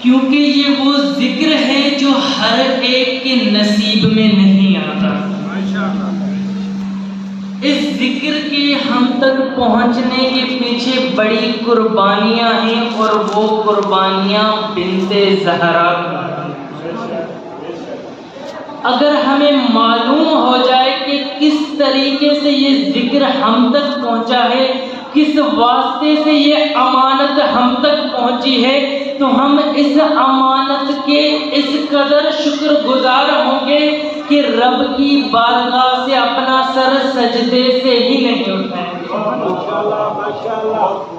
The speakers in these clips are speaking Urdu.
کیونکہ یہ وہ ذکر ہے جو ہر ایک کے نصیب میں نہیں آتا۔ اس ذکر کے ہم تک پہنچنے کے پیچھے بڑی قربانیاں ہیں، اور وہ قربانیاں بنت زہرا کی۔ اگر ہمیں معلوم ہو جائے کہ کس طریقے سے یہ ذکر ہم تک پہنچا ہے، کس واسطے سے یہ امانت ہم تک پہنچی ہے، تو ہم اس امانت کے اس قدر شکر گزار ہوں گے کہ رب کی بارگاہ سے اپنا سر سجدے سے ہی نہیں اٹھائیں گے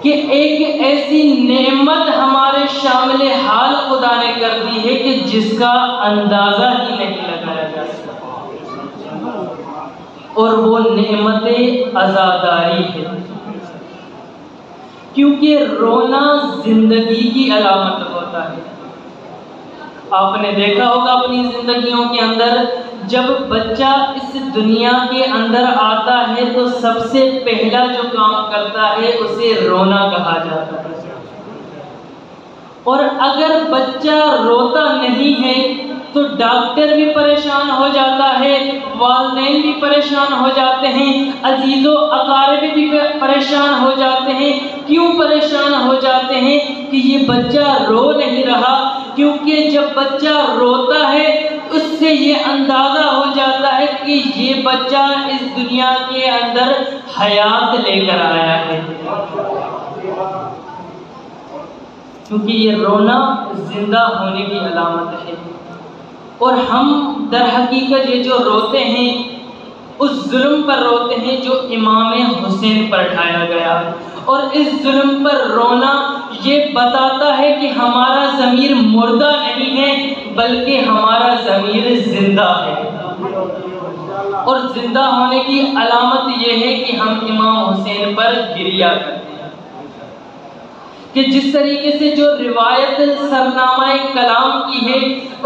کہ ایک ایسی نعمت ہمارے شامل حال خدا نے کر دی ہے کہ جس کا اندازہ ہی نہیں لگایا جا سکتا، اور وہ نعمت عزاداری ہے۔ کیونکہ رونا زندگی کی علامت ہوتا ہے۔ آپ نے دیکھا ہوگا اپنی زندگیوں کے اندر، جب بچہ اس دنیا کے اندر آتا ہے تو سب سے پہلا جو کام کرتا ہے اسے رونا کہا جاتا ہے، اور اگر بچہ روتا نہیں ہے تو ڈاکٹر بھی پریشان ہو جاتا ہے، والدین بھی پریشان ہو جاتے ہیں، عزیز و اقارب بھی پریشان ہو جاتے ہیں۔ کیوں پریشان ہو جاتے ہیں؟ کہ یہ بچہ رو نہیں رہا۔ کیونکہ جب بچہ روتا ہے اس سے یہ اندازہ ہو جاتا ہے کہ یہ بچہ اس دنیا کے اندر حیات لے کر آیا ہے، کیونکہ یہ رونا زندہ ہونے کی علامت ہے۔ اور ہم در حقیقت یہ جو روتے ہیں اس ظلم پر روتے ہیں جو امام حسین پر ڈھایا گیا، اور اس ظلم پر رونا یہ بتاتا ہے کہ ہمارا ضمیر مردہ نہیں ہے بلکہ ہمارا ضمیر زندہ ہے، اور زندہ ہونے کی علامت یہ ہے کہ ہم امام حسین پر گریہ کرتے ہیں۔ کہ جس طریقے سے جو روایت سرنامہ کلام کی ہے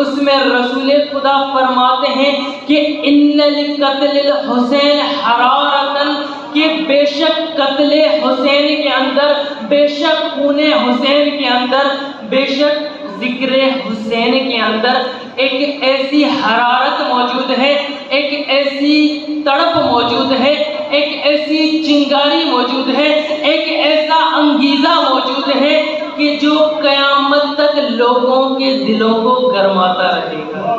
اس میں رسول خدا فرماتے ہیں کہ ان لقتل الحسین حرارتن، کہ بے شک قتل حسین کے اندر، بے شک خون حسین کے اندر، بے شک ذکر حسین کے اندر ایک ایسی حرارت موجود ہے، ایک ایسی تڑپ موجود ہے، ایک ایسی چنگاری موجود ہے، ایک ایسا انگیزہ موجود ہے کہ جو قیامت تک لوگوں کے دلوں کو گرماتا رہے گا۔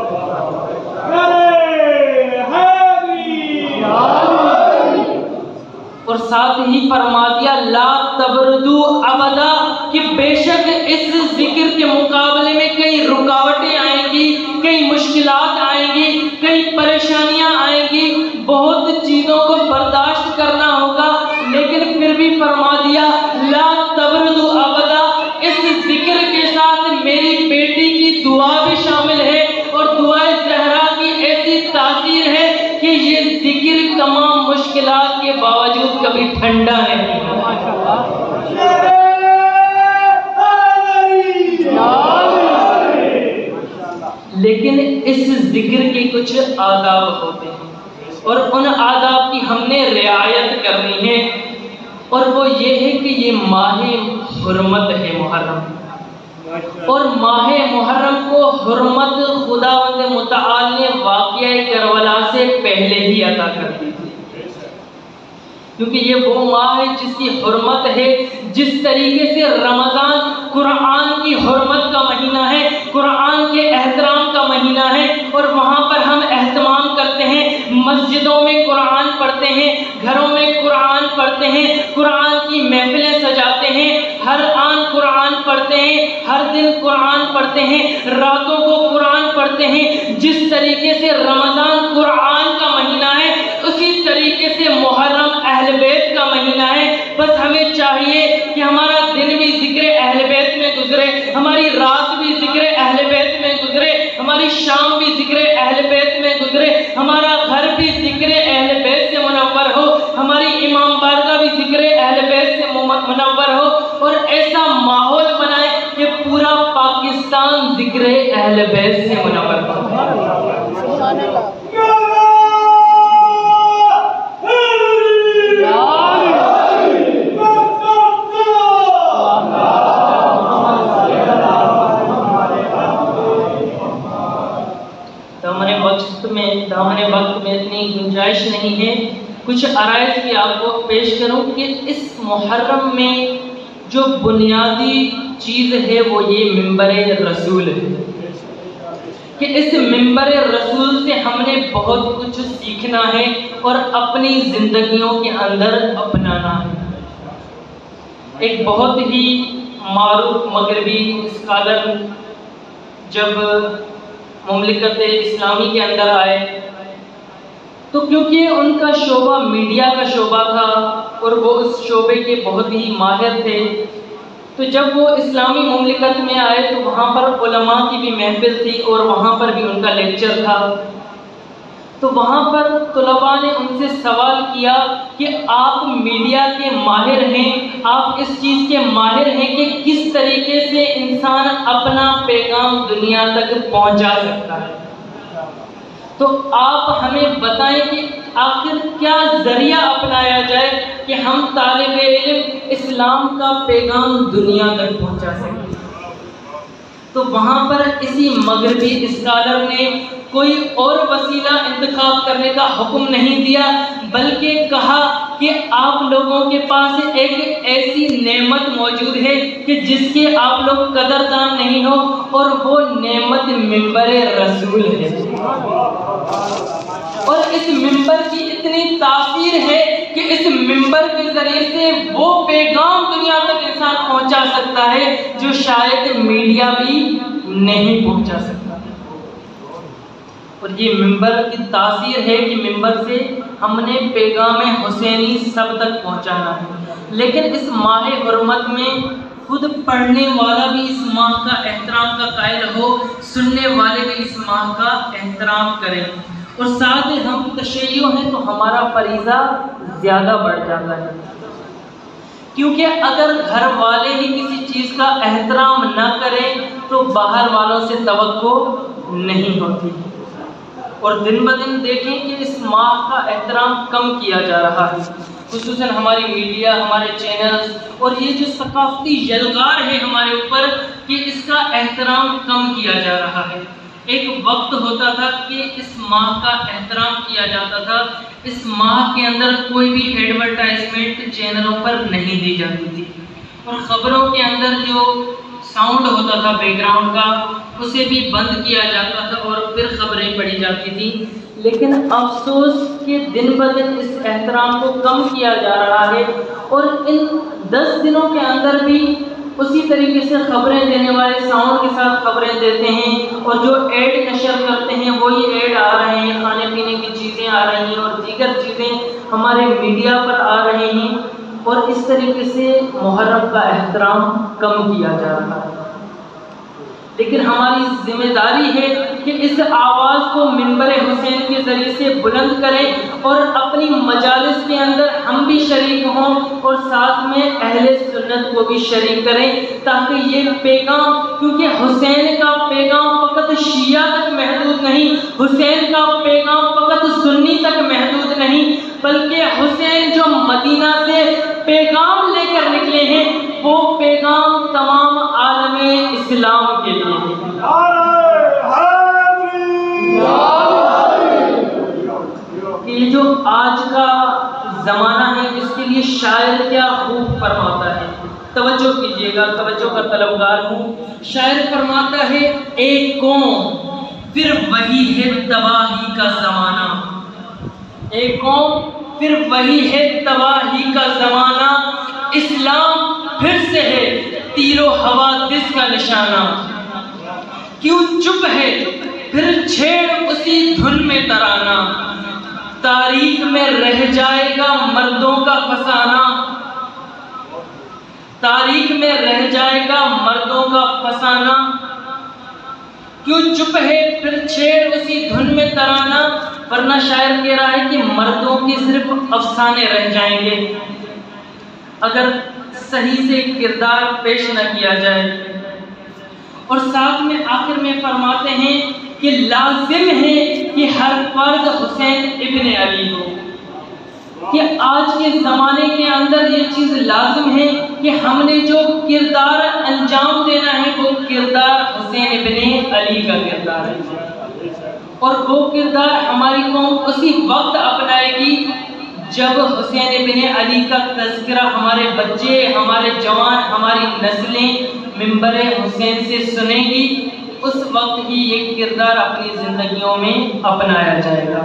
اور ساتھ ہی فرما دیا لا تبردو ابدا، کہ بے شک اس ذکر کے مقابلے میں کئی رکاوٹیں آئیں گی، کئی مشکلات آئیں گی، کئی پریشانیاں آئیں گی، بہت چیزوں کو برداشت کرنا ہوگا، لیکن پھر بھی فرما دیا لا تبردو ابدا، اس ذکر کے ساتھ میری بیٹی کی دعا بھی شامل ہے، اور دعائے زہرا کی ایسی تاثیر ہے کہ یہ ذکر تمام مشکلات کے باوجود کبھی ٹھنڈا نہیں ہوتا۔ لیکن اس ذکر کے کچھ آداب ہوتے ہیں، اور ان آداب کی ہم نے رعایت کرنی ہے، اور وہ یہ ہے کہ یہ ماہ حرمت ہے محرم، اور ماہ محرم کو حرمت خداوند متعال نے واقعہ کربلا سے پہلے ہی عطا کر دی تھی، کیونکہ یہ وہ ماہ ہے جس کی حرمت ہے۔ جس طریقے سے رمضان قرآن کی حرمت کا مہینہ ہے، قرآن کے احترام کا مہینہ ہے، اور وہاں پر ہم اہتمام کرتے ہیں، مسجدوں میں قرآن پڑھتے ہیں، گھروں میں قرآن پڑھتے ہیں، قرآن کی محفلیں سجاتے ہیں، ہر آن قرآن پڑھتے ہیں، ہر دن قرآن پڑھتے ہیں، راتوں کو قرآن پڑھتے ہیں۔ جس طریقے سے رمضان قرآن کا مہینہ ہے اسی طریقے سے محرم اہل بیت کا مہینہ ہے۔ بس ہمیں چاہیے کہ ہمارا دن بھی ذکر اہل بیت میں گزرے، ہماری رات بھی ذکر اہل بیت میں گزرے، ہماری شام بھی ذکر اہل بیت میں گزرے، ہمارا گھر بھی ذکر اہل بیت سے منور ہو، ہماری امام بارگاہ بھی ذکر اہل بیت سے منور ہو، اور ایسا ماحول بنائے کہ پورا پاکستان ذکر اہل بیت سے منور ہو۔ گنجائش نہیں ہے، کچھ عرائض کی آپ کو پیش کروں کہ اس محرم میں جو بنیادی چیز ہے وہ یہ منبر رسول ہے، کہ اس منبر رسول سے ہم نے بہت کچھ سیکھنا ہے اور اپنی زندگیوں کے اندر اپنانا ہے۔ ایک بہت ہی معروف مغربی اسکالر جب مملکت اسلامی کے اندر آئے تو کیونکہ ان کا شعبہ میڈیا کا شعبہ تھا اور وہ اس شعبے کے بہت ہی ماہر تھے، تو جب وہ اسلامی مملکت میں آئے تو وہاں پر علماء کی بھی محفل تھی اور وہاں پر بھی ان کا لیکچر تھا، تو وہاں پر طلباء نے ان سے سوال کیا کہ آپ میڈیا کے ماہر ہیں، آپ اس چیز کے ماہر ہیں کہ کس طریقے سے انسان اپنا پیغام دنیا تک پہنچا سکتا ہے، تو آپ ہمیں بتائیں کہ آخر کیا ذریعہ اپنایا جائے کہ ہم طالب علم اسلام کا پیغام دنیا تک پہنچا سکیں۔ تو وہاں پر اسی مغربی اسکالر نے کوئی اور وسیلہ انتخاب کرنے کا حکم نہیں دیا، بلکہ کہا کہ آپ لوگوں کے پاس ایک ایسی نعمت موجود ہے کہ جس کے آپ لوگ قدردان نہیں ہو، اور وہ نعمت منبر رسول ہے، اور اس منبر کی اتنی تاثیر ہے کہ اس منبر کے ذریعے سے وہ پیغام دنیا تک انسان پہنچا سکتا ہے جو شاید میڈیا بھی نہیں پہنچا سکتا۔ اور یہ منبر کی تاثیر ہے کہ منبر سے ہم نے پیغام حسینی سب تک پہنچانا ہے، لیکن اس ماہ حرمت میں خود پڑھنے والا بھی اس ماہ کا احترام کا قائل ہو، سننے والے بھی اس ماہ کا احترام کریں، اور ساتھ ہم تشیع ہیں تو ہمارا فریضہ زیادہ بڑھ جاتا ہے، کیونکہ اگر گھر والے ہی کسی چیز کا احترام نہ کریں تو باہر والوں سے توقع نہیں ہوتی، اور دن بدن دیکھیں کہ اس ماہ کا احترام کم کیا جا رہا ہے، خصوصاً ہماری میڈیا، ہمارے چینلز، اور یہ جو ثقافتی یلغار ہے ہمارے اوپر کہ اس کا احترام کم کیا جا رہا ہے۔ ایک وقت ہوتا تھا کہ اس ماہ کا احترام کیا جاتا تھا، اس ماہ کے اندر کوئی بھی ایڈورٹائزمنٹ چینلوں پر نہیں دی جاتی تھی، اور خبروں کے اندر جو ساؤنڈ ہوتا تھا بیک گراؤنڈ کا اسے بھی بند کیا جاتا تھا اور پھر خبریں پڑھی جاتی تھی، لیکن افسوس کہ دن بدن اس احترام کو کم کیا جا رہا ہے، اور ان 10 دنوں کے اندر بھی اسی طریقے سے خبریں دینے والے ساؤنڈ کے ساتھ خبریں دیتے ہیں، اور جو ایڈ نشر کرتے ہیں وہی ایڈ آ رہے ہیں، کھانے پینے کی چیزیں آ رہی ہیں اور دیگر چیزیں ہمارے میڈیا پر آ رہے ہیں، اور اس طریقے سے محرم کا احترام کم کیا جا رہا ہے۔ لیکن ہماری ذمہ داری ہے کہ اس آواز کو منبر حسین کے ذریعے سے بلند کریں، اور اپنی مجالس کے اندر ہم بھی شریک ہوں اور ساتھ میں اہل سنت کو بھی شریک کریں، تاکہ یہ پیغام، کیونکہ حسین کا پیغام فقط شیعہ تک محدود نہیں، حسین کا پیغام فقط سنی تک محدود نہیں، بلکہ حسین جو مدینہ سے پیغام لے کر نکلے ہیں وہ پیغام تمام عالم اسلام کے لیے ہے۔ کہ یہ جو آج کا زمانہ ہے اس کے لیے شاعر کیا خوب فرماتا ہے، توجہ کیجیے گا، توجہ کا طلبگار ہوں۔ شاعر فرماتا ہے، ایک قوم پھر وہی ہے تباہی کا زمانہ، ایک قوم پھر وہی ہے تباہی کا زمانہ، اسلام پھر سے ہے تیر و حوادث کا نشانہ، کیوں چپ ہے پھر چھیڑ اسی دھن میں ترانہ، تاریخ میں رہ جائے گا مردوں کا فسانہ، تاریخ میں رہ جائے گا مردوں کا فسانہ، کیوں چپ ہے پھر چھیڑ اسی دھن میں ترانہ، ورنہ شاعر کہہ رہا ہے کہ مردوں کے صرف افسانے رہ جائیں گے اگر صحیح سے کردار پیش نہ کیا جائے۔ اور ساتھ میں آخر میں فرماتے ہیں کہ لازم ہے کہ ہر فرد حسین ابن علی ہو، کہ آج کے زمانے کے اندر یہ چیز لازم ہے کہ ہم نے جو کردار انجام دینا ہے وہ کردار حسین ابن علی کا کردار ہے۔ اور وہ کردار ہماری قوم اسی وقت اپنائے گی جب حسین بن علی کا تذکرہ ہمارے بچے، ہمارے جوان، ہماری نسلیں منبر حسین سے سنیں گی، اس وقت ہی یہ کردار اپنی زندگیوں میں اپنایا جائے گا۔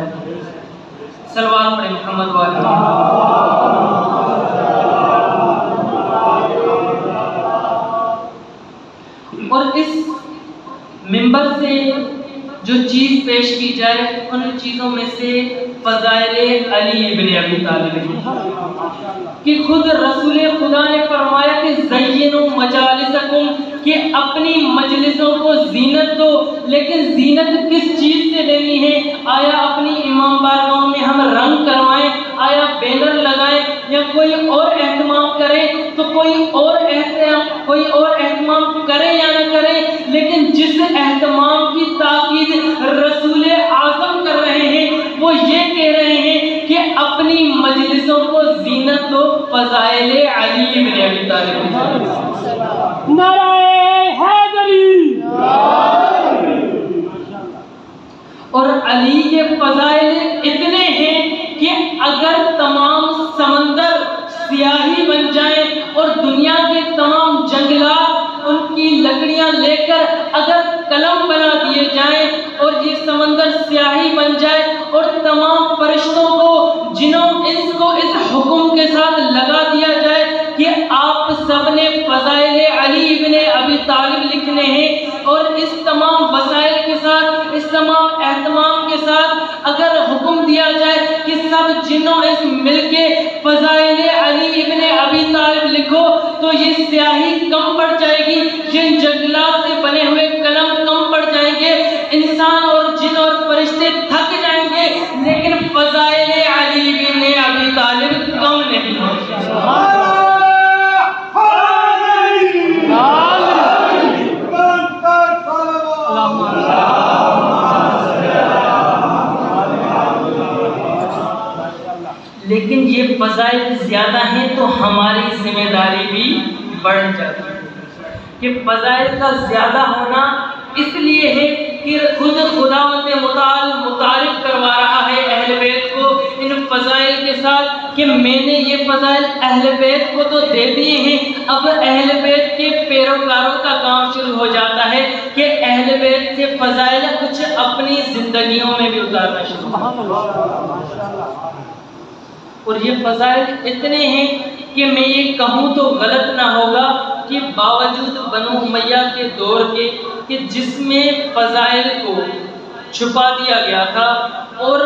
صلوات پڑھیں محمد وآلہ۔ اور اس منبر سے جو چیز پیش کی جائے ان چیزوں میں سے فضائل علی ابن ابی طالب کہ خود رسول خدا نے فرمایا کہ زینوا مجالسکم، کہ اپنی مجلسوں کو زینت دو، لیکن زینت کس چیز سے دینی ہے؟ آیا اپنی امام بارگاہوں میں ہم رنگ کروائیں، آیا بینر لگائیں، یا کوئی اور اہتمام کرے؟ تو کوئی اور اہتمام کرے یا نہ کرے، لیکن جس اہتمام کی تاکید رسول اعظم کر رہے ہیں وہ یہ کہہ رہے ہیں کہ اپنی مجلسوں کو زینت دو، فضائل علی بن ابی طالب۔ نعرہ حیدری۔ اور علی کے فضائل اتنے ہیں کہ اگر تمام سمندر سیاہی بن جائیں اور دنیا کے تمام جنگلات ان کی لکڑیاں لے کر اگر قلم بنا دیے جائیں اور یہ سمندر سیاہی بن جائے اور تمام فرشتوں کو، جنوں انس کو اس حکم کے ساتھ لگا دیا جائے کہ آپ سب نے فضائل علی ابن ابی طالب لکھنے ہیں، اور اس تمام وسائل کے ساتھ، اس تمام اہتمام کے ساتھ اگر حکم دیا جائے کہ سب جنوں انس مل کے فضائل علی ابن ابی طالب لکھو، تو یہ سیاہی کم پڑ جائے گی، جن جنگلات سے بنے ہوئے قلم کم پڑ جائیں گے، انسان اور جن اور فرشتے تھک جائیں گے، لیکن فضائل علی بن ابی طالب کم نہیں ہوگی۔ لیکن یہ فضائل زیادہ ہیں تو ہماری ذمہ داری بھی بڑھ جاتی ہے کہ فضائل کا زیادہ ہونا اس لیے ہے کہ خود خداوند متعال متعارف کروا رہا ہے اہل بیت کو ان فضائل کے ساتھ کہ میں نے یہ فضائل اہل بیت کو تو دے دیے ہیں، اب اہل بیت کے پیروکاروں کا کام شروع ہو جاتا ہے کہ اہل بیت کے فضائل کچھ اپنی زندگیوں میں بھی اتارنا شروع ہو۔ اور یہ فضائل اتنے ہیں کہ میں یہ کہوں تو غلط نہ ہوگا کہ باوجود بنو امیہ کے دور کے کہ جس میں فضائل کو چھپا دیا گیا تھا، اور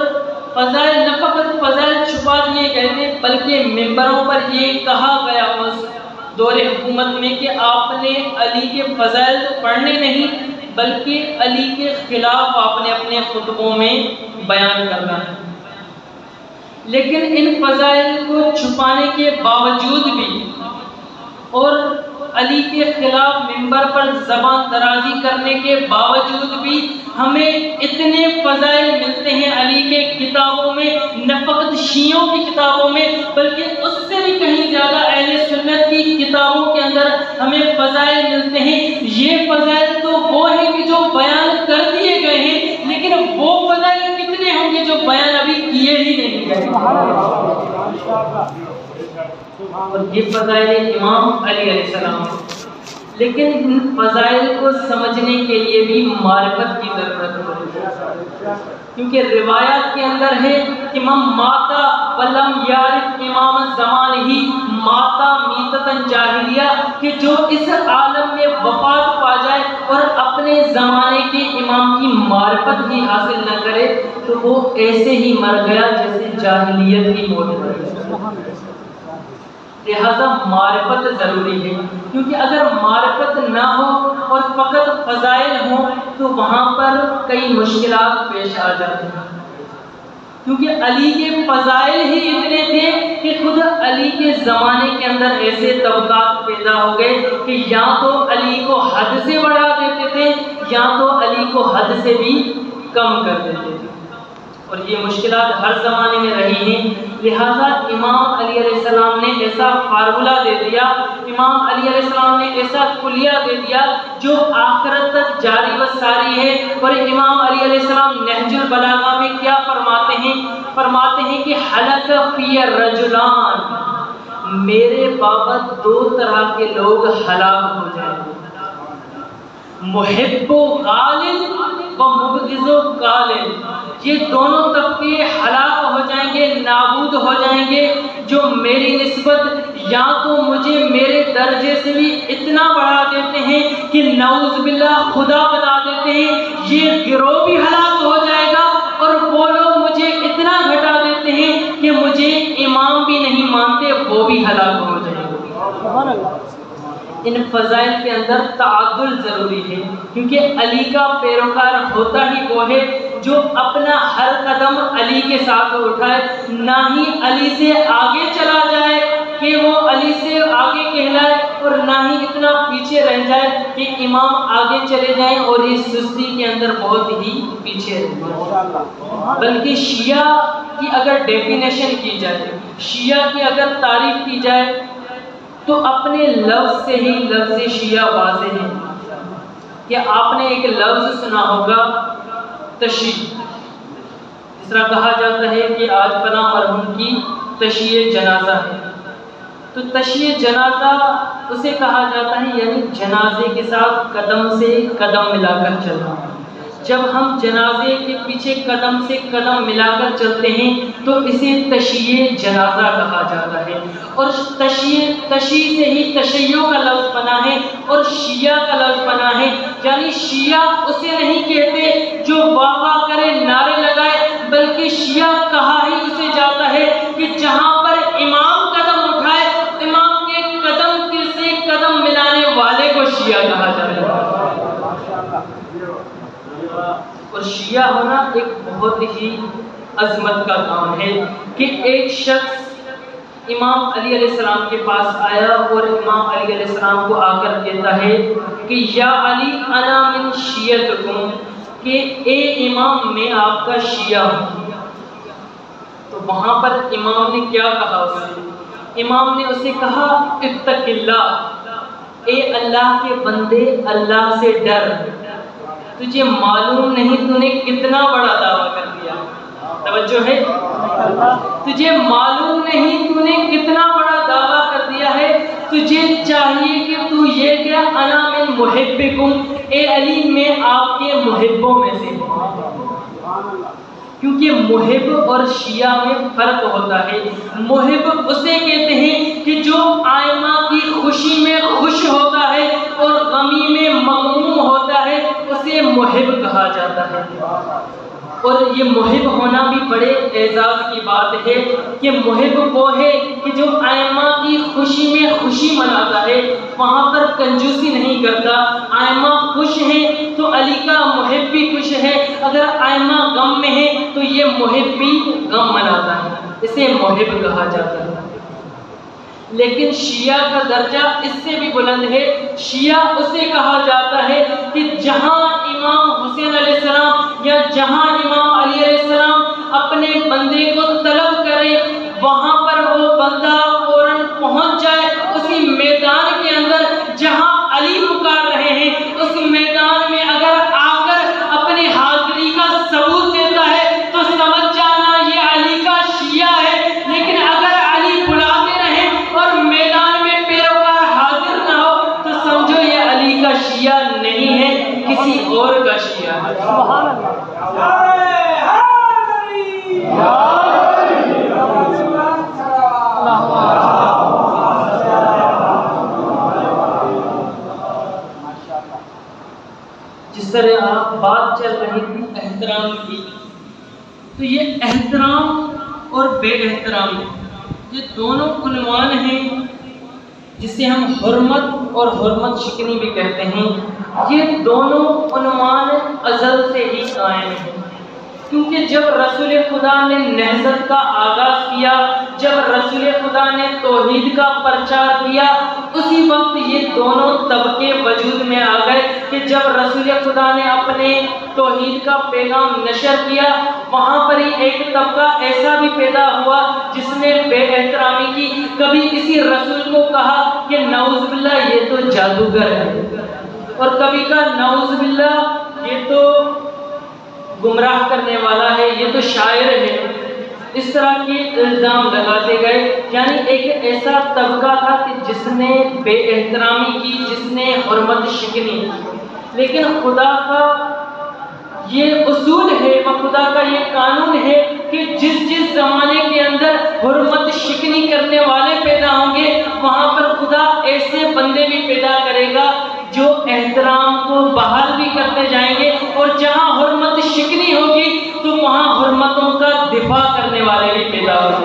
فضائل نہ فقط فضائل چھپا دیے گئے تھے بلکہ ممبروں پر یہ کہا گیا اس دور حکومت میں کہ آپ نے علی کے فضائل پڑھنے نہیں بلکہ علی کے خلاف آپ نے اپنے خطبوں میں بیان کرنا ہے۔ لیکن ان فضائل کو چھپانے کے باوجود بھی اور علی کے خلاف منبر پر زبان درازی کرنے کے باوجود بھی ہمیں اتنے فضائل ملتے ہیں علی کے کتابوں میں، نہ فقط شیعوں کی کتابوں میں بلکہ اس سے بھی کہیں زیادہ اہل سنت کی کتابوں کے اندر ہمیں فضائل ملتے ہیں۔ یہ فضائل تو وہ ہیں کہ جو بیان کر دیے گئے ہیں، لیکن وہ فضائل کتنے ہوں گے جو بیان ابھی کیے ہی نہیں گئے۔ اور یہ فضائل امام علی علیہ السلام، لیکن ان فضائل کو سمجھنے کے لیے بھی معرفت کی ضرورت ہوتی ہے، کیونکہ روایات کے اندر ہے کہ من ماتا ولم یعرف امام الزمان ہی ماتا میتتن جاہلیہ، کہ جو اس عالم میں وفات پا جائے اور اپنے زمانے کے امام کی معرفت ہی حاصل نہ کرے تو وہ ایسے ہی مر گیا جیسے جاہلیت کی موت ہوئی۔ لہذا معرفت ضروری ہے، کیونکہ اگر معرفت نہ ہو اور فقط فضائل ہوں تو وہاں پر کئی مشکلات پیش آ جاتی ہیں، کیونکہ علی کے فضائل ہی اتنے تھے کہ خود علی کے زمانے کے اندر ایسے طبقات پیدا ہو گئے کہ یا تو علی کو حد سے بڑھا دیتے تھے یا تو علی کو حد سے بھی کم کر دیتے تھے، اور یہ مشکلات ہر زمانے میں رہی ہیں۔ لہٰذا امام علی علیہ السلام نے ایسا فارمولہ دے دیا کہ امام علی علیہ السلام نے ایسا کلیہ دے دیا جو آخرت تک جاری و ساری ہے. اور امام علی علیہ السلام نہج البلاغہ میں کیا فرماتے ہیں کہ حلق فی الرجلان، میرے بابت دو طرح کے لوگ ہلاک ہو جائیں گے، محب و غالب و مبغض و غالب. یہ دونوں طبقے ہلاک ہو جائیں گے، نابود ہو جائیں گے، جو میری نسبت یا تو مجھے میرے درجے سے بھی اتنا بڑھا دیتے ہیں کہ نعوذ باللہ خدا بتا دیتے ہیں، یہ گروہ بھی ہلاک ہو جائے گا، اور وہ لوگ مجھے اتنا گھٹا دیتے ہیں کہ مجھے امام بھی نہیں مانتے، وہ بھی ہلاک ہو جائیں گے. ان فضائل کے اندر تعادل ضروری ہے، کیونکہ علی کا پیروکار ہوتا ہی وہ ہے جو اپنا ہر قدم علی کے ساتھ اٹھائے، نہ ہی علی سے آگے چلا جائے کہ وہ علی سے آگے کہلائے، اور نہ ہی اتنا پیچھے رہ جائے کہ امام آگے چلے جائیں اور اس سستی کے اندر بہت ہی پیچھے رہ جائے. بلکہ شیعہ کی اگر ڈیفینیشن کی جائے، شیعہ کی اگر تعریف کی جائے تو اپنے لفظ سے ہی لفظ شیعہ واضح ہے. کہ آپ نے ایک لفظ سنا ہوگا تشیع، اس طرح کہا جاتا ہے کہ آج فلاں مرحوم کی تشیع جنازہ ہے، تو تشیع جنازہ اسے کہا جاتا ہے یعنی جنازے کے ساتھ قدم سے قدم ملا کر چلنا. جب ہم جنازے کے پیچھے قدم سے قدم ملا کر چلتے ہیں تو اسے تشیع جنازہ کہا جاتا ہے. اور تشیع سے ہی تشیع کا لفظ بنا ہے اور شیعہ کا لفظ بنا ہے. یعنی شیعہ اسے نہیں کہتے جو واہ واہ کرے، نعرے لگائے، بلکہ شیعہ کہا ہی اسے جاتا ہے کہ جہاں پر امام قدم اٹھائے، امام کے قدم سے قدم ملانے والے کو شیعہ کہا جاتا ہے. اور شیعہ ہونا ایک بہت ہی عظمت کا کام ہے کہ ایک شخص امام علی علیہ السلام کے پاس آیا اور امام علی علیہ السلام کو آ کر کہتا ہے کہ یا علی انا من شیعتکم، کہ اے امام میں آپ کا شیعہ ہوں. تو وہاں پر امام نے کیا کہا اسے؟ امام نے اسے کہا اتق اللہ، اے اللہ کے بندے اللہ سے ڈر، تجھے معلوم نہیں تو نے کتنا بڑا دعویٰ کر دیا. توجہ ہے، تجھے معلوم نہیں تو نے کتنا بڑا دعویٰ کر دیا ہے. تجھے چاہیے کہ تو یہ کہ انا من محبکم، اے علی میں آپ کے محبوں میں سے ہوں. کیونکہ محب اور شیعہ میں فرق ہوتا ہے. محب اسے کہتے ہیں کہ جو آئمہ کی خوشی میں خوش ہوتا ہے اور غمی میں مغموم ہوتا ہے، اسے محب کہا جاتا ہے. اور یہ محب ہونا بھی بڑے اعزاز کی بات ہے کہ محب وہ ہے کہ جو آئمہ کی خوشی میں خوشی مناتا ہے، وہاں پر کنجوسی نہیں کرتا. آئمہ خوش ہیں تو علی کا محب بھی خوش ہے، اگر آئمہ غم میں ہے تو یہ محب بھی غم مناتا ہے، اسے محب کہا جاتا ہے. لیکن شیعہ کا درجہ اس سے بھی بلند ہے. شیعہ اسے کہا جاتا ہے کہ جہاں امام حسین علیہ السلام یا جہاں امام علی علیہ السلام اپنے بندے کو طلب کرے، وہاں پر وہ بندہ فوراً پہنچ جائے اسی میدان کے اندر جہاں علی پکار رہے ہیں. اس میدان میں اگر آ کر اپنی حاضری کا ثبوت دیتا ہے تو سمجھ جانا یہ علی کا شیعہ ہے. لیکن اگر علی بلاتے رہے اور میدان میں پیروکار حاضر نہ ہو تو سمجھو یہ علی کا شیعہ نہیں ہے، کسی اور کا شیعہ ہے. سبحان اللہ. جس طرح آپ بات چل رہی تھی احترام کی، تو یہ احترام اور بے احترامی یہ دونوں عنوان ہیں جسے ہم حرمت اور حرمت شکنی بھی کہتے ہیں. یہ دونوں عنوان ازل سے ہی قائم ہیں، کیونکہ جب رسول خدا نے نہضت کا آغاز کیا، جب رسول خدا نے توحید کا پرچار کیا، اسی وقت یہ دونوں طبقے وجود میں آ گئے. کہ جب رسول خدا نے اپنے توحید کا پیغام نشر کیا، وہاں پر ہی ایک طبقہ ایسا بھی پیدا ہوا جس نے بے احترامی کی، کبھی کسی رسول کو کہا کہ نعوذ باللہ یہ تو جادوگر ہے، اور کبھی کہا نعوذ باللہ یہ تو گمراہ کرنے والا ہے، یہ تو شاعر ہے۔ اس طرح کے الزام لگاتے گئے، یعنی ایک ایسا طبقہ تھا کہ جس نے بے احترامی کی، جس نے حرمت شکنی، لیکن خدا کا یہ اصول ہے اور خدا کا یہ قانون ہے کہ جس زمانے کے اندر حرمت شکنی کرنے والے پیدا ہوں گے، وہاں پر خدا ایسے بندے بھی پیدا کرے گا جو احترام کو بحال بھی کرتے جائیں گے، اور جہاں حرمت شکنی ہوگی تو وہاں حرمتوں کا دفاع کرنے والے بھی پیدا ہوتے۔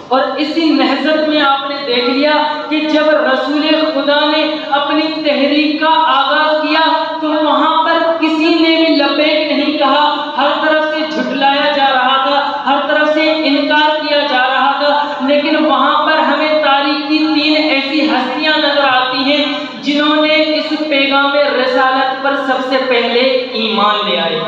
اور اسی نہضت میں آپ نے دیکھ لیا کہ جب رسول خدا نے اپنی تحریک کا آغاز کیا تو وہاں پر کسی نے بھی لبیک نہیں کہا، ہر طرف سے جھٹلایا جا رہا تھا، ہر طرف سے انکار کیا جا رہا تھا، لیکن وہاں پر ہمیں تاریخ کی 3 ایسی ہستیاں نظر آتی ہیں جنہوں نے اس پیغام رسالت پر سب سے پہلے ایمان لے آئے۔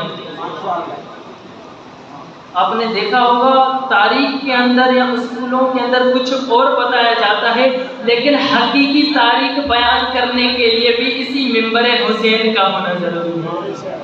آپ نے دیکھا ہوگا تاریخ کے اندر یا اسکولوں کے اندر کچھ اور بتایا جاتا ہے، لیکن حقیقی تاریخ بیان کرنے کے لیے بھی اسی منبر حسین کا ہونا ضروری ہے۔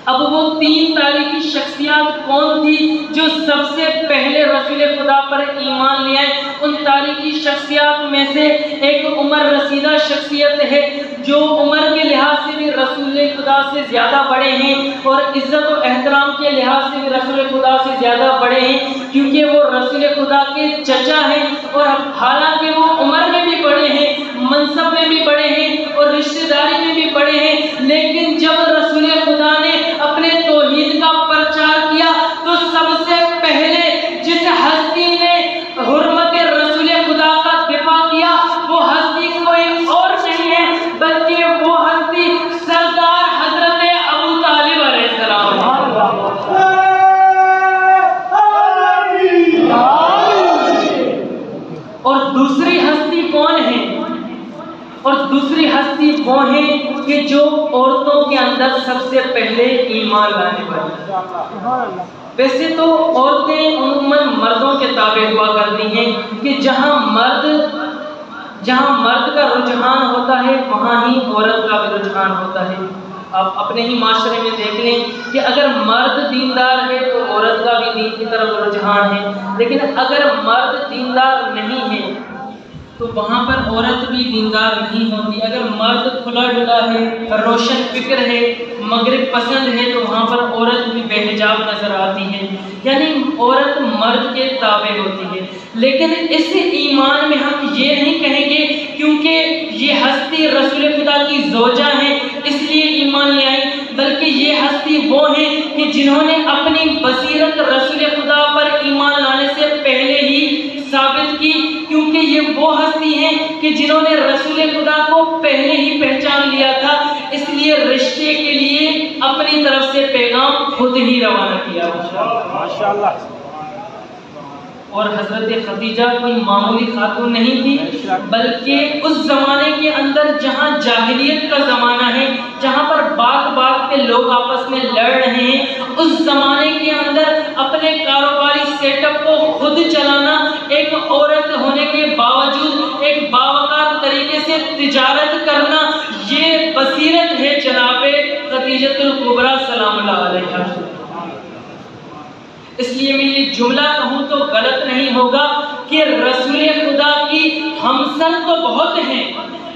اب وہ 3 تاریخی شخصیات کون تھی جو سب سے پہلے رسول خدا پر ایمان لے آئے؟ ان تاریخی شخصیات میں سے ایک عمر رسیدہ شخصیت ہے، جو عمر کے لحاظ سے بھی رسول خدا سے زیادہ بڑے ہیں اور عزت و احترام کے لحاظ سے بھی رسول خدا سے زیادہ بڑے ہیں، کیونکہ وہ رسول خدا کے چچا ہیں، اور حالانکہ وہ عمر میں بھی بڑے ہیں، منصب میں بھی بڑے ہیں اور رشتہ داری میں بھی بڑے ہیں، لیکن جب رسول خدا نے اپنے توحید کا پرچار کیا تو سب سے پہلے جس ہستی نے حرمت رسول خدا کا دفاع کیا وہ ہستی کوئی اور نہیں ہے بلکہ وہ ہستی سردار حضرت ابو طالب علیہ السلام ہے۔ اور دوسری ہستی کون ہے؟ اور دوسری ہستی وہ ہے کہ جو عورتوں کے اندر سب سے پہلے ایمان لانے والی۔ ویسے تو عورتیں عموماً مردوں کے تابع ہوا کرتی ہیں کہ جہاں مرد کا رجحان ہوتا ہے وہاں ہی عورت کا بھی رجحان ہوتا ہے۔ آپ اپنے ہی معاشرے میں دیکھ لیں کہ اگر مرد دیندار ہے تو عورت کا بھی دین کی طرف رجحان ہے، لیکن اگر مرد دیندار نہیں ہے تو وہاں پر عورت بھی دیندار نہیں ہوتی۔ اگر مرد کھلا ڈلا ہے، روشن فکر ہے، مغرب پسند ہے، تو وہاں پر عورت بھی بے حجاب نظر آتی ہے، یعنی عورت مرد کے تابع ہوتی ہے۔ لیکن اس ایمان میں ہم یہ نہیں کہیں گے کیونکہ یہ ہستی رسول خدا کی زوجہ ہے اس لیے ایمان لے آئی، بلکہ یہ ہستی وہ ہیں کہ جنہوں نے اپنی بصیرت رسول خدا پر ایمان لانے سے پہلے ہی ثابت کی، کیونکہ یہ وہ ہستی ہیں کہ جنہوں نے رسول خدا کو پہلے ہی پہچان لیا تھا، اس لیے رشتے کے لیے اپنی طرف سے پیغام خود ہی روانہ کیا۔ ماشاءاللہ۔ اور حضرت خدیجہ کوئی معمولی خاتون نہیں تھی، بلکہ اس زمانے کے اندر جہاں جاہلیت کا زمانہ ہے، جہاں پر بات بات پہ لوگ آپس میں لڑ رہے ہیں، اس زمانے کے اندر اپنے کاروباری سیٹ اپ کو خود چلانا، ایک عورت ہونے کے باوجود ایک باوقار طریقے سے تجارت کرنا، یہ بصیرت ہے جناب خدیجہ الکبریٰ سلام اللہ علیہا۔ اس لیے میں یہ جملہ کہوں تو غلط نہیں ہوگا کہ رسول خدا کی ہمسر تو بہت ہیں،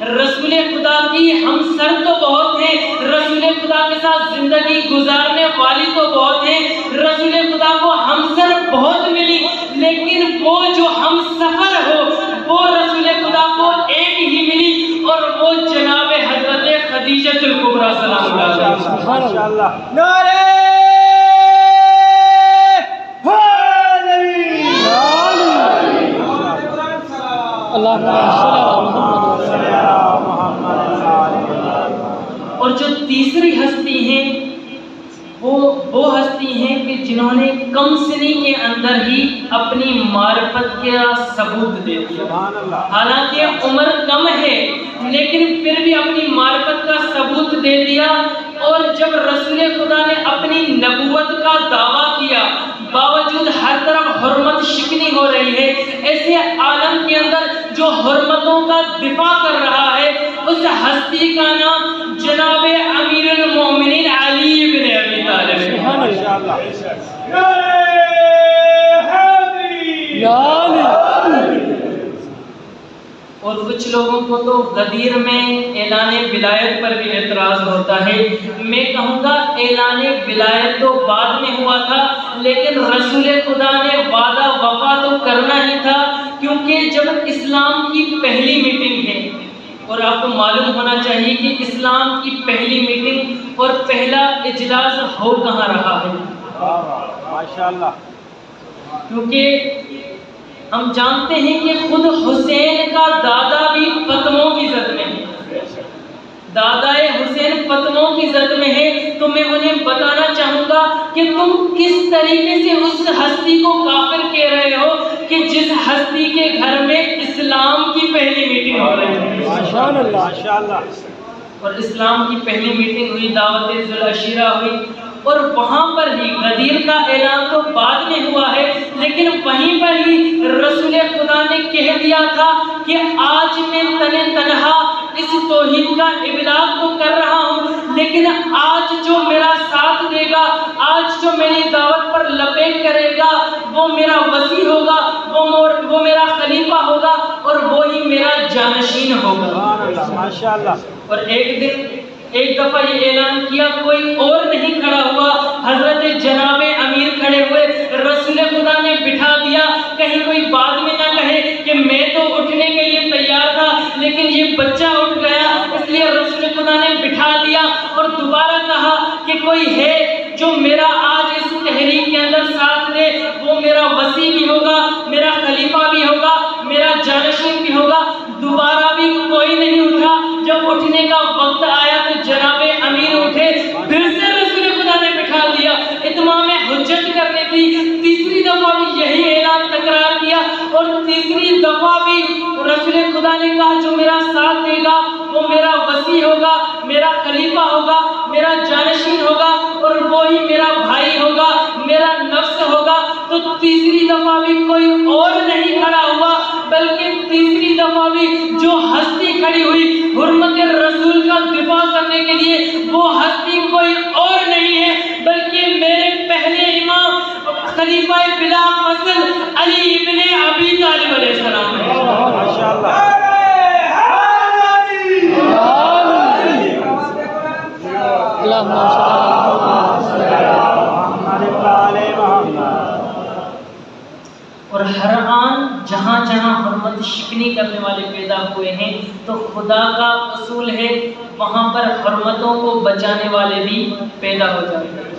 رسول خدا کی ہمسر تو بہت ہیں، رسول خدا کے ساتھ زندگی گزارنے والی تو بہت ہیں، رسول خدا کو ہمسر بہت ملی، لیکن وہ جو ہم سفر ہو وہ رسول خدا کو ایک ہی ملی، اور وہ جناب حضرت خدیجہ الکبریٰ سلام اللہ علیہا۔ ماشاءاللہ۔ نعرہ اور جو تیسری ہستی ہیں وہ ہستی ہیں کہ جنہوں نے کم سنی کے اندر ہی اپنی معرفت کا ثبوت دے دیا. حالانکہ عمر کم ہے لیکن پھر بھی اپنی معرفت کا ثبوت دے دیا. اور جب رسول خدا نے اپنی نبوت کا دعویٰ کیا باوجود ہر طرف حرمت شکنی ہو رہی ہے، ایسے عالم کے اندر جو حرمتوں کا دفاع کر رہا ہے اس ہستی کا نام جناب امیر المومنین علی بن ابی طالب ہے. اور کچھ لوگوں کو تو غدیر میں اعلان ولایت پر بھی اعتراض ہوتا ہے. میں کہوں گا اعلان ولایت تو بعد میں ہوا تھا لیکن رسول خدا نے وعدہ وفا تو کرنا ہی تھا، کیونکہ جب اسلام کی پہلی میٹنگ ہے، اور آپ کو معلوم ہونا چاہیے کہ اسلام کی پہلی میٹنگ اور پہلا اجلاس ہو کہاں رہا ہے. ماشاءاللہ. کیونکہ ہم جانتے ہیں کہ خود حسین کا دادا بھی فتنوں کی زد میں ہے، دادا حسین فتنوں کی زد میں ہے. تو میں انہیں بتانا چاہوں گا کہ تم کس طریقے سے اس ہستی کو کافر کہہ رہے ہو کہ جس ہستی کے گھر میں اسلام کی پہلی میٹنگ ہو رہی ہے. ماشاءاللہ. اور اسلام کی پہلی میٹنگ ہوئی، دعوت ذوالعشیرہ ہوئی، اور وہاں پر ہی غدیر کا اعلان تو بعد میں ہوا ہے لیکن وہیں پر ہی رسول خدا نے کہہ دیا تھا کہ آج میں تنہا اس توحید کا ابلاغ تو کر رہا ہوں، لیکن آج جو میرا ساتھ دے گا، آج جو میری دعوت پر لبیک کرے گا وہ میرا وصی ہوگا، وہ میرا خلیفہ ہوگا اور وہی میرا جانشین ہوگا. ماشاءاللہ. اور ایک دفعہ یہ اعلان کیا، کوئی اور نہیں کھڑا ہوا، حضرت جناب امیر کھڑے ہوئے، رسول خدا نے بٹھا دیا. کہیں کوئی بعد میں نہ کہے کہ میں تو اٹھنے کے لیے تیار تھا لیکن یہ بچہ اٹھ گیا، اس لیے رسول خدا نے بٹھا دیا اور دوبارہ کہا کہ کوئی ہے جو میرا آج اس تحریک کے اندر ساتھ دے، وہ میرا وصی بھی ہوگا، میرا خلیفہ بھی ہوگا، میرا جانشین بھی ہوگا. دوبارہ بھی کوئی نہیں اٹھا. جب اٹھنے کا وقت آیا تو جناب امیر اٹھے، پھر سے رسول خدا نے بٹھا دیا اتمام حجت کرنے کی. تیسری دفعہ بھی یہی اعلان تکرار کیا اور تیسری دفعہ بھی رسول خدا نے کہا جو میرا ساتھ دے گا وہ میرا وصی ہوگا، میرا خلیفہ ہوگا، میرا جانشین ہوگا اور وہی میرا بھائی ہوگا، میرا نفس ہوگا. تو تیسری دفعہ بھی کوئی اور نہیں کھڑا ہوا بلکہ تیسری دفعہ بھی جو ہستی کھڑی ہوئی حرمت رسول کا دفاع کرنے کے لیے، وہ ہستی کوئی اور نہیں ہے بلکہ میرے پہلے امام خلیفہ بلا فصل علی ابن ابی طالب علیہ السلام ہے. ماشاءاللہ. اور ہر آن جہاں جہاں حرمت شکنی کرنے والے پیدا ہوئے ہیں تو خدا کا اصول ہے وہاں پر حرمتوں کو بچانے والے بھی پیدا ہو جاتے ہیں.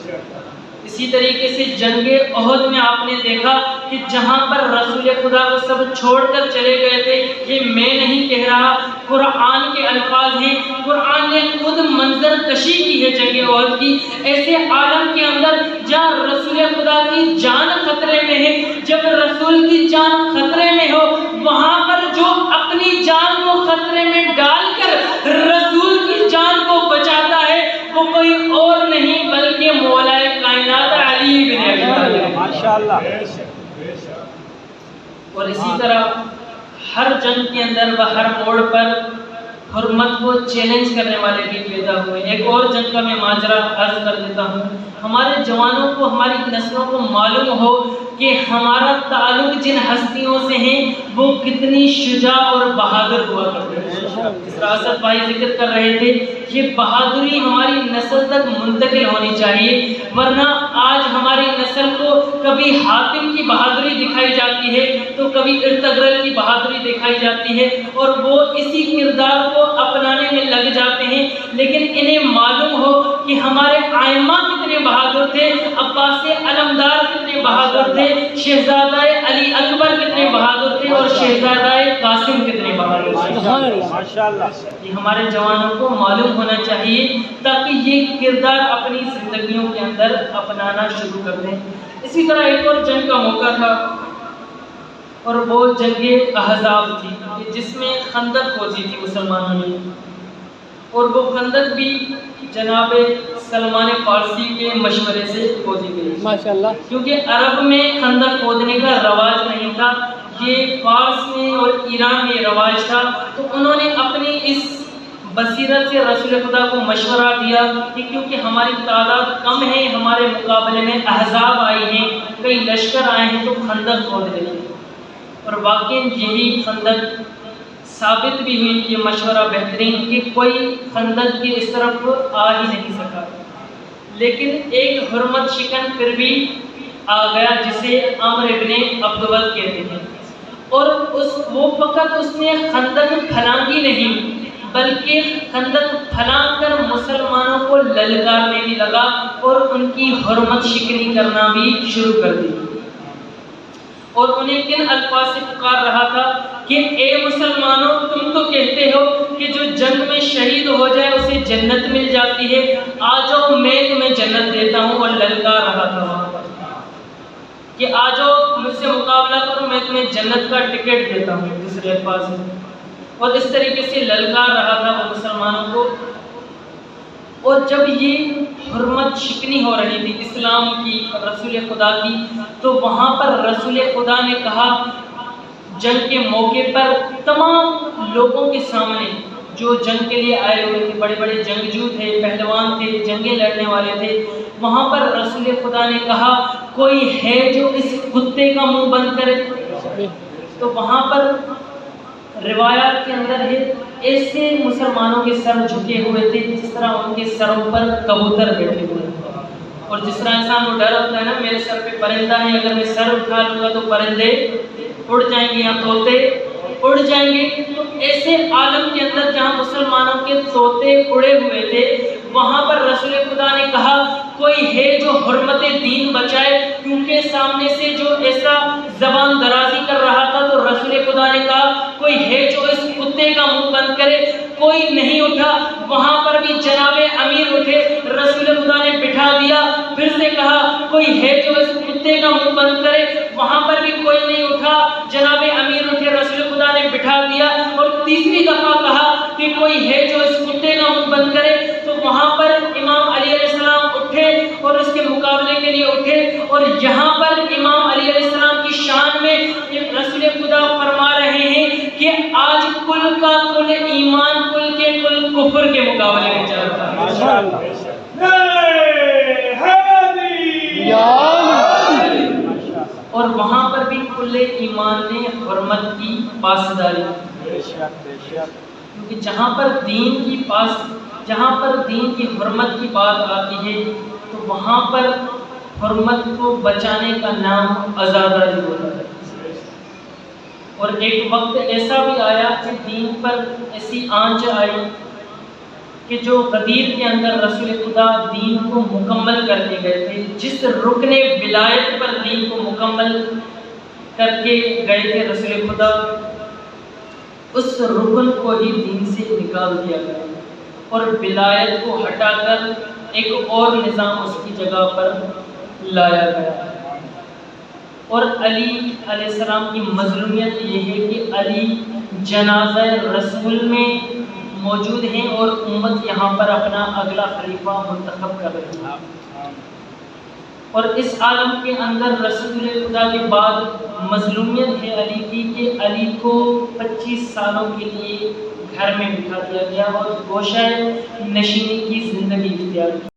اسی طریقے سے جنگ احد میں آپ نے دیکھا کہ جہاں پر رسول خدا کو سب چھوڑ کر چلے گئے تھے، یہ میں نہیں کہہ رہا، قرآن کے الفاظ ہیں، قرآن نے خود منظر کشی کی ہے جنگ احد کی. ایسے عالم کے اندر جہاں رسول خدا کی جان خطرے میں ہے، جب رسول کی جان خطرے میں ہو وہاں پر جو اپنی جان کو خطرے میں ڈال کر رسول کی جان کو بچاتا ہے وہ کوئی اور نہیں بلکہ مولا کائنات علی بن ابی طالب. ماشاءاللہ. اور اسی طرح ہر جنگ کے اندر و ہر موڑ پر حرمت کو چیلنج کرنے والے بھی پیدا ہوئے. ایک اور جنگ کا میں ماجرا عرض کر دیتا ہوں. ہمارے جوانوں کو، ہماری نسلوں کو معلوم ہو کہ ہمارا تعلق جن ہستیوں سے ہیں وہ کتنی شجاع اور بہادر ہوا کرتے ہیں. اسد بھائی ذکر کر رہے تھے، یہ بہادری ہماری نسل تک منتقل ہونی چاہیے، ورنہ آج ہماری نسل کو کبھی حاتم کی بہادری دکھائی جاتی ہے تو کبھی ارطغرل کی بہادری دکھائی جاتی ہے اور وہ اسی کردار کو اپنانے میں لگ جاتے ہیں. لیکن انہیں معلوم ہو کہ ہمارے ائمہ کتنے بہادر تھے، عباس علمدار کتنے بہادر تھے، شہزادہ علی اکبر کتنے بہادر تھے، اور شہزادہ قاسم کتنے بہادر تھے۔ ماشاءاللہ یہ ہمارے جوانوں کو معلوم ہونا چاہیے تاکہ یہ کردار اپنی زندگیوں کے اندر اپنانا شروع کر دیں۔ اسی طرح ایک اور جنگ کا موقع تھا، اور وہ جنگ احزاب تھی جس میں خندق کھودی تھی مسلمانوں نے، اور وہ خندق بھی جناب سلمان فارسی کے مشورے سے کھودی گئی ماشاءاللہ، کیونکہ عرب میں خندق کھودنے کا رواج نہیں تھا، یہ فارس میں اور ایران میں رواج تھا۔ تو انہوں نے اپنی اس بصیرت سے رسول خدا کو مشورہ دیا کہ کیونکہ ہماری تعداد کم ہے، ہمارے مقابلے میں احزاب آئی ہیں، کئی لشکر آئے ہیں، تو خندق کھود دیتے۔ اور واقعی یہی خندق ثابت بھی ہوئی، یہ مشورہ بہترین کہ کوئی خندق کی اس طرف آ ہی نہیں سکا، لیکن ایک حرمت شکن پھر بھی آ گیا جسے عمر ابن عبدود کہتے ہیں، اور وہ فقط اس نے خندق پھلانگی نہیں بلکہ خندق پھلانگ کر مسلمانوں کو للکارنے بھی لگا اور ان کی حرمت شکنی کرنا بھی شروع کر دی، اور انہیں کن الفاظ سے پکار رہا تھا کہ اے مسلمانوں، تم تو کہتے ہو کہ جو جنگ میں شہید ہو جائے اسے جنت مل جاتی ہے، آ جاؤ میں تمہیں جنت دیتا ہوں، اور للکار رہا تھا وہاں پر کہ آ جاؤ مجھ سے مقابلہ کرو، میں تمہیں جنت کا ٹکٹ دیتا ہوں، دوسرے الفاظ میں، اور اس طریقے سے للکار رہا تھا وہ مسلمانوں کو۔ اور جب یہ حرمت شکنی ہو رہی تھی اسلام کی، رسول خدا کی، تو وہاں پر رسول خدا نے کہا جنگ کے موقع پر تمام لوگوں کے سامنے جو جنگ کے لیے آئے ہوئے تھے، بڑے بڑے جنگجو تھے، پہلوان تھے، جنگیں لڑنے والے تھے، وہاں پر رسول خدا نے کہا کوئی ہے جو اس کتے کا منہ بند کرے؟ تو وہاں پر روایات کے اندر ہے ایسے مسلمانوں کے سر جھکے ہوئے تھے جس طرح ان کے سروں پر کبوتر بیٹھے ہوئے تھے، اور جس طرح انسان کو ڈر ہوتا ہے نا، میرے سر پہ پرندہ ہے، اگر میں سر اٹھا لوں گا تو پرندے اڑ جائیں گے یا طوطے اڑ جائیں گے، تو ایسے عالم کے اندر جہاں مسلمانوں کے طوطے اڑے ہوئے تھے وہاں پر رسول خدا نے کہا کوئی ہے جو حرمت دین بچائے، کیونکہ سامنے سے جو ایسا زبان درازی کر رہا تھا، تو رسول خدا نے کہا کوئی ہے جو اس کتے کا منہ بند کرے، کوئی نہیں اٹھا۔ وہاں پر بھی جناب امیر اٹھے، رسول خدا نے بٹھا دیا، پھر سے کہا کوئی ہے جو اس کتے کا منہ بند کرے، وہاں پر بھی کوئی نہیں اٹھا، جناب امیر اٹھے، رسول خدا نے بٹھا دیا، اور تیسری دفعہ کہا کہ کوئی ہے جو اس کتے کا منہ بند کرے، تو وہاں پر امام علی علیہ السلام اٹھے اور اس کے مقابلے کے لیے اٹھے، اور یہاں پر امام علی علیہ السلام کی شان میں رسول خدا فرما رہے ہیں کہ آج کل کا کل ایمان کل کے کل کفر کے مقابلے میں چل رہا ہے۔ ماشاءاللہ اور وہاں پر بھی کل ایمان نے حرمت کی پاسداری، بے شک بے شک، کیونکہ جہاں پر دین کی حرمت کی بات آتی ہے تو وہاں پر حرمت کو بچانے کا نام عزاداری ہوتا ہے۔ اور ایک وقت ایسا بھی آیا کہ دین پر ایسی آنچ آئی کہ جو غدیر کے اندر رسول خدا دین کو مکمل کر کے گئے تھے، جس رکن ولایت پر دین کو مکمل کر کے گئے تھے رسول خدا، اس رکن کو ہی دین سے نکال دیا گیا اور ولایت کو ہٹا کر ایک اور نظام اس کی جگہ پر لایا گیا۔ اور علی علیہ السلام کی مظلومیت یہ ہے کہ علی جنازہ رسول میں موجود ہیں اور امت یہاں پر اپنا اگلا خلیفہ منتخب کر رہی ہے، اور اس عالم کے اندر رسول خدا کے بعد مظلومیت ہے علی کی کہ علی کو 25 سالوں کے لیے گھر میں بٹھا دیا گیا اور گوشہ نشینی کی زندگی اختیار کی۔